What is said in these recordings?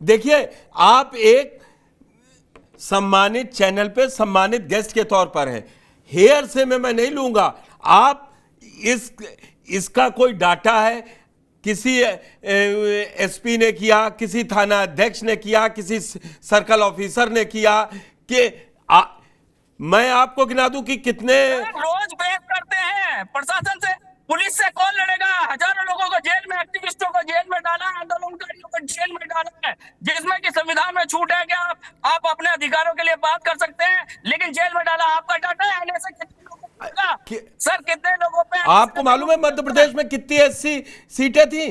देखिए, आप एक सम्मानित चैनल पे सम्मानित गेस्ट के तौर पर हैं, हेयर से मैं नहीं लूंगा। आप इसका कोई डाटा है, किसी एसपी ने किया, किसी थाना अध्यक्ष ने किया, किसी सर्कल ऑफिसर ने किया कि मैं आपको गिना दूं कि कितने रोज बहस करते हैं प्रशासन से, पुलिस से कौन लड़ेगा? हजारों लोगों को जेल में, एक्टिविस्टों को जेल में डाला, आंदोलनकारियों को जेल में डाला है, जिसमें कि संविधान में छूट है कि आप अपने अधिकारों के लिए बात कर सकते हैं, लेकिन जेल में डाला। आपका डाटा है ऐसे कितने लोगों पे सर, कितने लोगों पे? आपको मालूम है मध्य प्रदेश में कितनी एससी सीटें थी?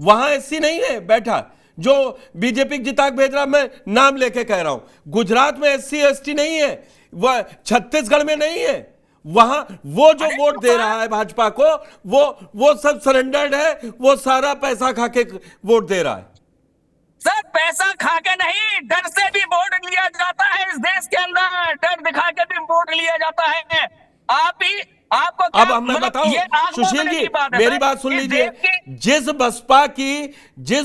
वहां एससी नहीं है बैठा जो बीजेपी जिता भेज रहा, मैं नाम लेके कह रहा हूं। गुजरात में एससी एसटी नहीं है, वह छत्तीसगढ़ में नहीं है। वहां वो जो वोट दे रहा है भाजपा को, वो सब सरेंडर्ड है, वो सारा पैसा खा के वोट दे रहा है। सर पैसा खा के नहीं, डर से भी वोट लिया जाता है इस देश के अंदर, डर दिखा के भी वोट लिया जाता है। आप ही आपको अब मैं बताऊं सुशील जी, मेरी बात सुन लीजिए। जिस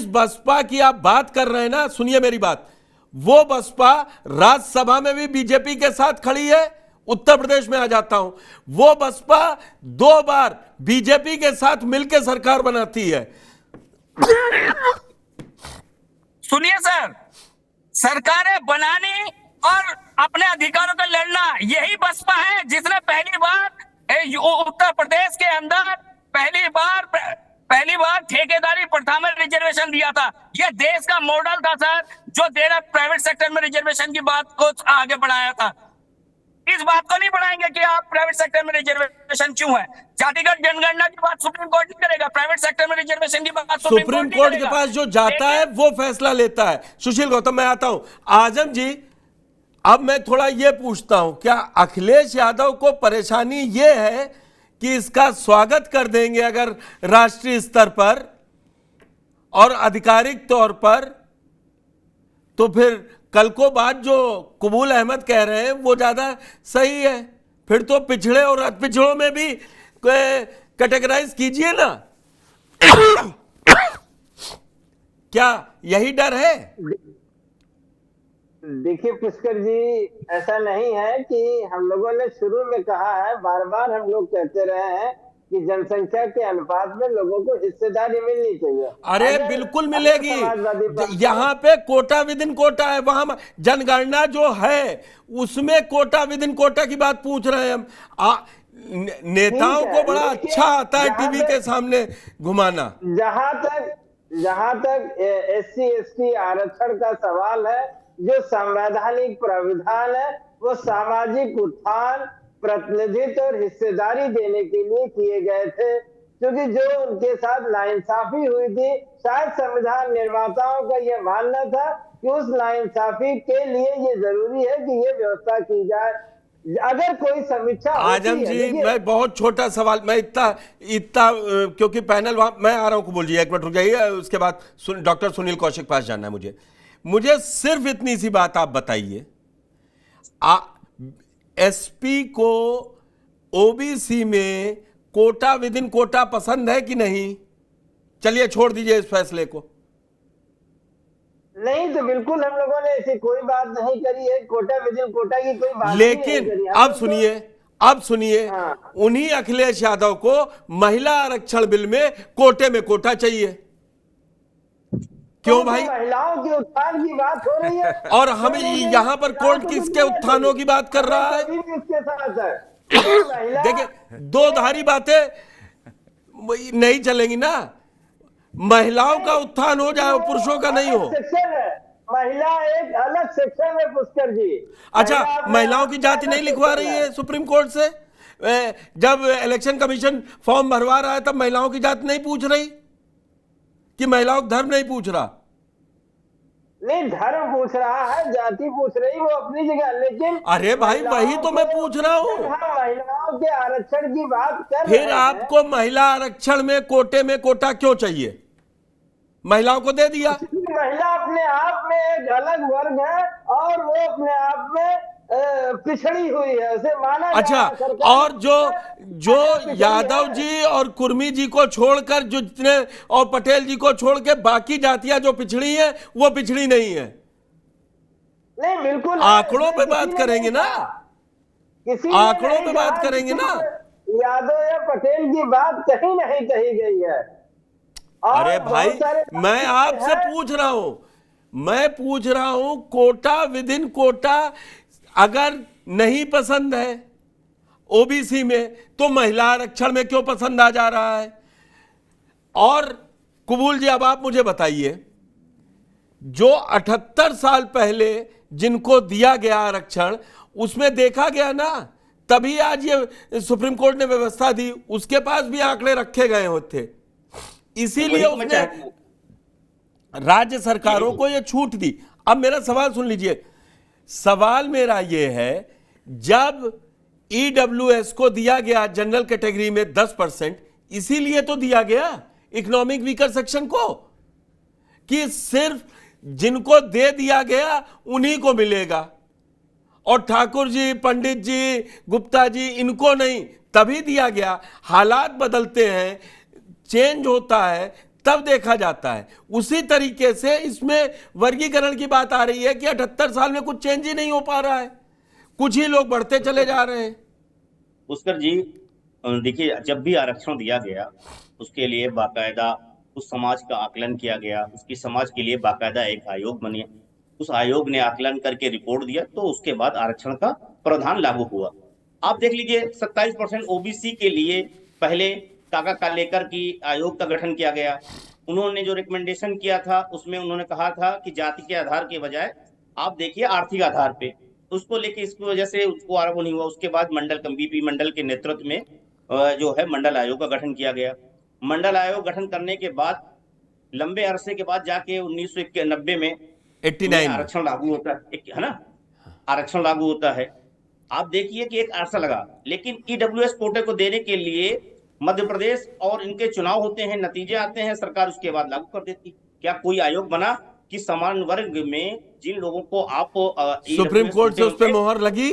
बसपा की आप बात कर रहे हैं ना, सुनिए मेरी बात, वो बसपा राज्यसभा में भी बीजेपी के साथ खड़ी है। उत्तर प्रदेश में आ जाता हूं, वो बसपा 2 बार बीजेपी के साथ मिलकर सरकार बनाती है। सुनिए सर, सरकारें बनानी और अपने अधिकारों पर लड़ना, यही बसपा है जिसने पहली बार उत्तर प्रदेश के अंदर पहली बार ठेकेदारी प्रथा में रिजर्वेशन दिया था। यह देश का मॉडल था सर, जो देना प्राइवेट सेक्टर में रिजर्वेशन की बात को आगे बढ़ाया था। इस बात को नहीं बढ़ाएंगे कि आप प्राइवेट सेक्टर में रिजर्वेशन क्यों है। जातिगत जनगणना की बात सुप्रीम कोर्ट नहीं करेगा, प्राइवेट सेक्टर में रिजर्वेशन की बात सुप्रीम कोर्ट के पास जो जाता है वो फैसला लेता है। सुशील गौतम, मैं आता हूं। आजम जी, अब मैं थोड़ा ये पूछता हूं, क्या अखिलेश यादव को परेशानी ये है कि इसका स्वागत कर देंगे अगर राष्ट्रीय स्तर पर और आधिकारिक तौर पर, तो फिर कल को बात जो कबूल अहमद कह रहे हैं वो ज्यादा सही है? फिर तो पिछड़े और अति पिछड़ों में भी कैटेगराइज कीजिए ना। क्या यही डर है? देखिए पुष्कर जी, ऐसा नहीं है कि हम लोगों ने शुरू में कहा है, बार बार हम लोग कहते रहे हैं कि जनसंख्या के अनुपात में लोगों को हिस्सेदारी मिलनी चाहिए। अरे बिल्कुल मिलेगी। यहाँ पे कोटा विद इन कोटा है, वहां जनगणना जो है उसमें कोटा विद इन कोटा की बात पूछ रहे हैं हम। नेताओं को बड़ा अच्छा आता है टीवी के सामने घुमाना। जहां तक एससी एसटी आरक्षण का सवाल है, जो संवैधानिक प्राविधान है वो सामाजिक उत्थान, प्रतिनिधित्व और हिस्सेदारी देने के लिए किए गए थे। क्योंकि जो उनके साथ नाइंसाफी हुई थी, शायद संविधान निर्माताओं का यह मानना था कि उस नाइंसाफी के लिए ये जरूरी है कि ये व्यवस्था की जाए। अगर कोई समीक्षा आजम जी, मैं बहुत छोटा सवाल, मैं इतना क्योंकि पैनल वहां, मैं आ रहा हूं, बोलिए, एक मिनट रुक जाइए, उसके बाद डॉक्टर सुनील कौशिक पास जाना है मुझे सिर्फ इतनी सी बात आप बताइए, एसपी को ओबीसी में कोटा विद इन कोटा पसंद है कि नहीं? चलिए छोड़ दीजिए इस फैसले को। नहीं तो बिल्कुल हम लोगों ने ऐसी कोई बात नहीं करी है, कोटा विद इन कोटा की कोई बात लेकिन नहीं करी। अब सुनिए, उन्हीं अखिलेश यादव को महिला आरक्षण बिल में कोटे में कोटा चाहिए। क्यों भाई? महिलाओं के उत्थान की बात हो रही है और हम यहाँ पर कोर्ट किसके उत्थानों की बात कर रहा है? इसके साथ है देखिए, दो धारी बातें नहीं चलेंगी ना। महिलाओं का उत्थान हो जाए, पुरुषों का नहीं हो। महिला एक अलग सेक्शन है पुष्कर जी। अच्छा, महिलाओं की जाति नहीं लिखवा रही है सुप्रीम कोर्ट से? जब इलेक्शन कमीशन फॉर्म भरवा रहा है तब महिलाओं की जाति नहीं पूछ रही कि महिलाओं का धर्म नहीं पूछ रहा? नहीं, धर्म पूछ रहा है, जाति पूछ रही, वो अपनी जगह। लेकिन अरे भाई, वही तो मैं पूछ रहा हूँ। महिलाओं के आरक्षण की बात कर फिर आपको महिला आरक्षण में कोटे में कोटा क्यों चाहिए? महिलाओं को दे दिया। महिला अपने आप में एक अलग वर्ग है और वो अपने आप में पिछड़ी हुई है, उसे माना जा अच्छा, रहा है सरकार और जो जो पिछड़ी यादव है। जी और कुर्मी जी को छोड़कर जो जितने और पटेल जी को छोड़ के बाकी जातियां जो पिछड़ी हैं वो पिछड़ी नहीं है। नहीं, बिल्कुल है। आंकड़ों पे किसी बात ने करेंगे नहीं ना, कहा। किसी ने आंकड़ों नहीं पे कहा बात कि करेंगे ना। सिर्फ यादव या पटेल की बात कहीं नहीं कही गई है। और अरे भाई, बहुत सारे मैं आपसे पूछ रहा हूं, मैं पूछ रहा हूं, कोटा विद इन कोटा अगर नहीं पसंद है ओबीसी में तो महिला आरक्षण में क्यों पसंद आ जा रहा है? और कबूल जी, अब आप मुझे बताइए, जो 78 साल पहले जिनको दिया गया आरक्षण उसमें देखा गया ना, तभी आज ये सुप्रीम कोर्ट ने व्यवस्था दी, उसके पास भी आंकड़े रखे गए होते, इसीलिए वही तो मैं उसने राज्य सरकारों को ये छूट दी। अब मेरा सवाल सुन लीजिए, सवाल मेरा ये है, जब ईडब्ल्यूएस को दिया गया जनरल कैटेगरी में 10%, इसीलिए तो दिया गया इकोनॉमिक वीकर सेक्शन को, कि सिर्फ जिनको दे दिया गया उन्हीं को मिलेगा, और ठाकुर जी, पंडित जी, गुप्ता जी, इनको नहीं, तभी दिया गया। हालात बदलते हैं, चेंज होता है, तब देखा जाता है। उसी तरीके से इसमें वर्गीकरण की बात आ रही है कि 78 साल में कुछ चेंज ही नहीं हो पा रहा है, कुछ ही लोग बढ़ते चले जा रहे हैं। पुष्कर जी, देखिए, जब भी आरक्षण दिया गया उसके लिए बाकायदा उस समाज का आकलन किया गया, उसकी समाज के लिए बाकायदा एक आयोग बने, उस आयोग ने आकलन करके रिपोर्ट दिया, तो उसके बाद आरक्षण का प्रावधान लागू हुआ। आप देख लीजिए, 27% ओबीसी के लिए पहले काका कालेकर की आयोग का गठन किया गया। उन्होंने जो रिकमेंडेशन किया था उसमें उन्होंने कहा था कि जाति के आधार के बजाय आप देखिए आर्थिक आधार पे, उसको लेके इसकी वजह से उसको आरोप नहीं हुआ। उसके बाद मंडल बीपी मंडल के नेतृत्व में जो है मंडल आयोग का गठन किया गया। मंडल आयोग गठन करने के बाद लंबे अरसे के बाद जाके 1990 में 89 आरक्षण लागू होता है ना, आरक्षण लागू होता है। आप देखिए कि एक अरसा लगा, लेकिन ईडब्ल्यूएस कोटे को देने के लिए मध्य प्रदेश और इनके चुनाव होते हैं, नतीजे आते हैं, सरकार उसके बाद लागू कर देती। क्या कोई आयोग बना कि समान वर्ग में जिन लोगों को आप सुप्रीम कोर्ट से उस पर मोहर लगी?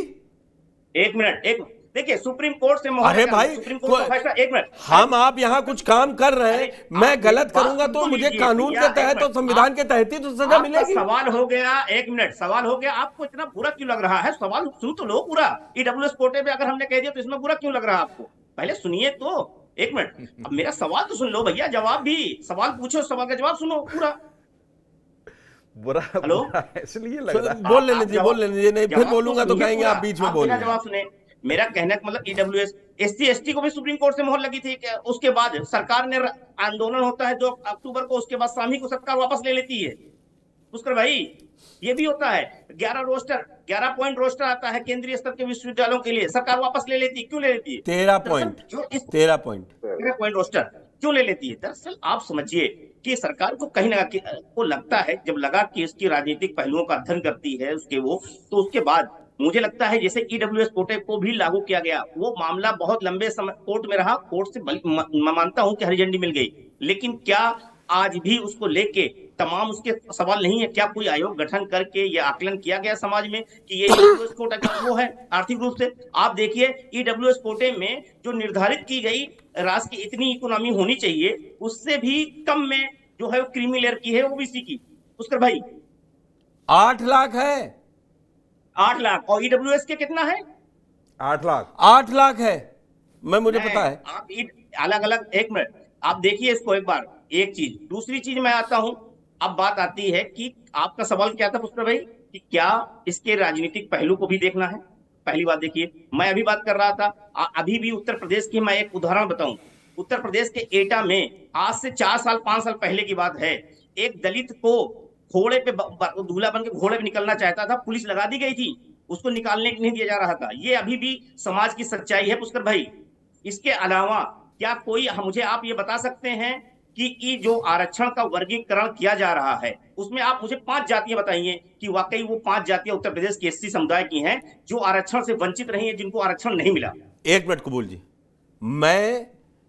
एक मिनट, देखिए, सुप्रीम कोर्ट से मोहर अरे लगा, भाई, सुप्रीम कोर्ट का फैसला, एक मिनट, हम आप यहाँ कुछ काम कर रहे हैं, मैं गलत करूंगा तो मुझे लीजिए कानून भैया, के तहत और संविधान के तहत ही तो सजा आपका मिलेगी। सवाल हो गया, एक मिनट, सवाल हो गया, आपको इतना बुरा क्यों लग रहा है? सवाल सुन तो लो पूरा। ईडब्ल्यूएस कोटे पे अगर हमने कह दिया तो इसमें बुरा क्यों लग रहा है आपको? पहले सुनिए तो, एक मिनट, अब मेरा सवाल तो सुन लो भैया, जवाब भी, सवाल पूछो, सवाल का जवाब सुनो पूरा। बुरा हेलो, इसलिए लग रहा है। बोल लेने दीजिए, बोल लेने दीजिए, नहीं फिर बोलूंगा तो कहेंगे आप बीच में बोल रहे हैं। जवाब सुने, मेरा कहने का मतलब ईडब्ल्यूएस एससी एसटी को भी सुप्रीम कोर्ट से मोहर लगी थी। उसके बाद सरकार ने आंदोलन होता है 2 अक्टूबर को, उसके बाद शामी को सरकार वापस ले लेती है। पुष्कर भाई, ये भी होता है, 11 पॉइंट रोस्टर आता है केंद्रीय स्तर के विश्वविद्यालयों के लिए, सरकार वापस ले लेती है। क्यों ले लेती है? 13 पॉइंट रोस्टर क्यों ले लेती है? दरअसल आप समझिए कि सरकार को कहीं ना कहीं को लगता है, जब लगा कि इसकी राजनीतिक पहलुओं का अध्ययन करती है तो उसके बाद मुझे लगता है जैसे ईडब्ल्यूएस कोटे को भी लागू किया गया, वो मामला बहुत लंबे समय कोर्ट में रहा, कोर्ट से मैं मानता हूं कि हरी झंडी मिल गई, लेकिन क्या आज भी उसको लेके तमाम उसके सवाल नहीं है? क्या कोई आयोग गठन करके यह आकलन किया गया समाज में कि ये ईडब्ल्यूएस कोटा क्या वो है आर्थिक रूप से? आप देखिए, ईडब्ल्यूएस कोटे में जो निर्धारित की गई राष्ट्र की इतनी इकोनॉमी होनी चाहिए, उससे भी कम में जो है वो क्रीमी लेयर की है ओबीसी की। पुष्कर भाई, 8 लाख है, 8 लाख, और ईडब्ल्यूएस के कितना है? 8 लाख है, मुझे पता है। आप अलग अलग, एक मिनट, आप देखिए इसको एक बार, एक चीज। दूसरी चीज मैं आता हूं, अब बात आती है कि आपका सवाल क्या था पुष्कर भाई, कि क्या इसके राजनीतिक पहलू को भी देखना है? पहली बात देखिए, मैं अभी बात कर रहा था, अभी भी उत्तर प्रदेश की मैं एक उदाहरण बताऊं। उत्तर प्रदेश के एटा में आज से 4 साल 5 साल पहले की बात है, एक दलित को घोड़े पे दूल्हा बन के घोड़े पे निकलना चाहता था, पुलिस लगा दी गई थी, उसको निकालने नहीं दिया जा रहा था। ये अभी भी समाज की सच्चाई है पुष्कर भाई। इसके अलावा क्या कोई मुझे आप ये बता सकते हैं कि जो आरक्षण का वर्गीकरण किया जा रहा है उसमें आप मुझे 5 जातियां बताइए कि वाकई वो 5 जातियां उत्तर प्रदेश के एससी समुदाय की हैं जो आरक्षण से वंचित रही हैं, जिनको आरक्षण नहीं मिला। एक मिनट कबूल जी, मैं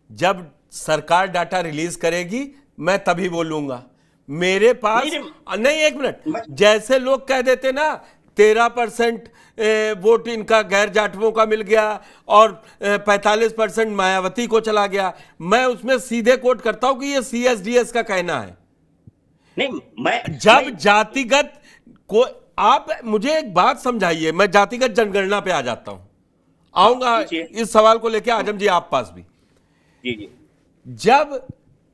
जब सरकार डाटा रिलीज करेगी मैं तभी बोलूंगा। मेरे पास नहीं, एक मिनट, जैसे लोग कह देते ना 13% वोट इनका गैर जाटवों का मिल गया और 45% मायावती को चला गया। मैं उसमें सीधे कोट करता हूं कि ये CSDS का कहना है। नहीं, जब जातिगत को, आप मुझे एक बात समझाइए, मैं जातिगत जनगणना पे आ जाता हूं, आऊंगा इस सवाल को लेकर आजम जी आप पास भी। जी जी। जब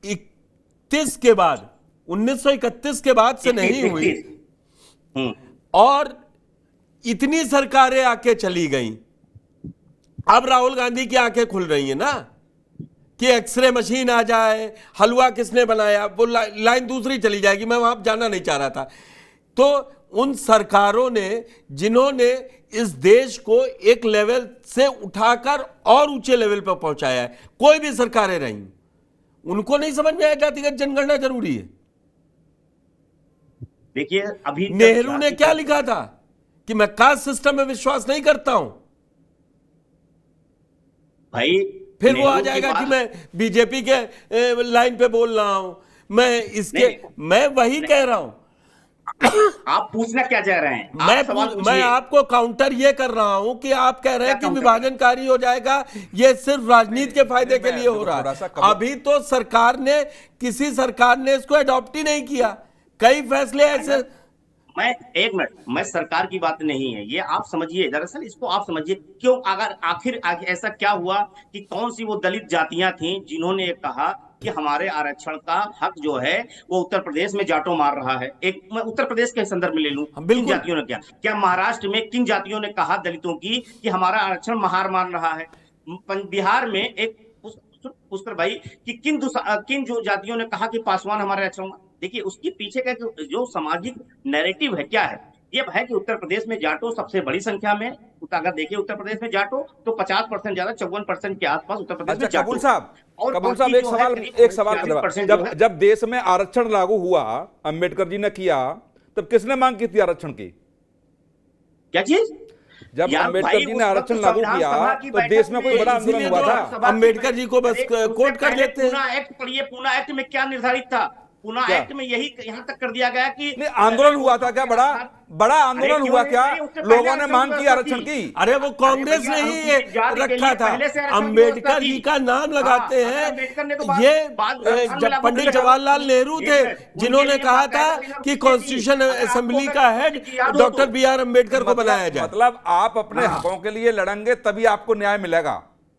31 के बाद 1931 के बाद से नहीं हुई और इतनी सरकारें आके चली गई, अब राहुल गांधी की आंखें खुल रही हैं ना कि एक्सरे मशीन आ जाए, हलवा किसने बनाया, वो लाइन दूसरी चली जाएगी, मैं वहां जाना नहीं चाह रहा था। तो उन सरकारों ने जिन्होंने इस देश को एक लेवल से उठाकर और ऊंचे लेवल पर पहुंचाया है, कोई भी सरकारें रहीं, उनको नहीं समझ में आया जातिगत जनगणना जरूरी है। देखिए, अभी नेहरू ने क्या लिखा था कि मैं कास्ट सिस्टम में विश्वास नहीं करता हूं। भाई फिर वो आ जाएगा कि मैं बीजेपी के लाइन पे बोल रहा हूं, मैं इसके मैं वही कह रहा हूं। आप पूछना क्या चाह रहे हैं? मैं आपको काउंटर ये कर रहा हूं कि आप कह रहे हैं कि विभाजनकारी हो जाएगा, ये सिर्फ राजनीति के फायदे के लिए हो रहा है। अभी तो सरकार किसी सरकार ने इसको अडॉप्ट ही नहीं किया, कई फैसले ऐसे। एक मिनट, मैं सरकार की बात नहीं है ये, आप समझिए, दरअसल इसको आप समझिए क्यों, अगर आखिर ऐसा क्या हुआ कि कौन सी वो दलित जातियां थीं जिन्होंने कहा कि हमारे आरक्षण का हक जो है वो उत्तर प्रदेश में जाटों मार रहा है। एक मैं उत्तर प्रदेश के संदर्भ में ले लूं, किन जातियों ने क्या महाराष्ट्र में किन जातियों ने कहा दलितों की कि हमारा आरक्षण महार मान रहा है? बिहार में एक पुष्कर भाई कि किन जो जातियों ने कहा कि पासवान हमारे आरक्षण। देखिए, उसके पीछे का जो सामाजिक नैरेटिव है क्या है, ये है कि उत्तर प्रदेश में जाटो सबसे बड़ी संख्या में, अगर देखिए उत्तर प्रदेश में जाटो तो 50% ज्यादा, 54% के आसपास उत्तर प्रदेश में जाटो। कपूर साहब एक सवाल, जब देश में आरक्षण लागू हुआ, अंबेडकर जी ने किया, तब किसने मांग की थी आरक्षण की? क्या चीज? जब अंबेडकर जी ने आरक्षण लागू किया तो देश में कोई बड़ा आंदोलन हुआ था? अंबेडकर जी को बस कोट कर देते हैं। पूना एक्ट में क्या निर्धारित था? पूना एक्ट में यही यहां तक कर दिया गया कि आंदोलन हुआ था क्या? बड़ा आंदोलन हुआ क्या? लोगों ने मांग की आरक्षण की। अरे वो कांग्रेस ने ही रखा था, अंबेडकर जी का नाम लगाते हैं। ये जब पंडित जवाहरलाल नेहरू थे जिन्होंने कहा था कि कॉन्स्टिट्यूशन असेंबली का हेड डॉक्टर BR अम्बेडकर को बनाया जाए। मतलब आप अपने हकों के लिए लड़ेंगे तभी आपको न्याय मिलेगा।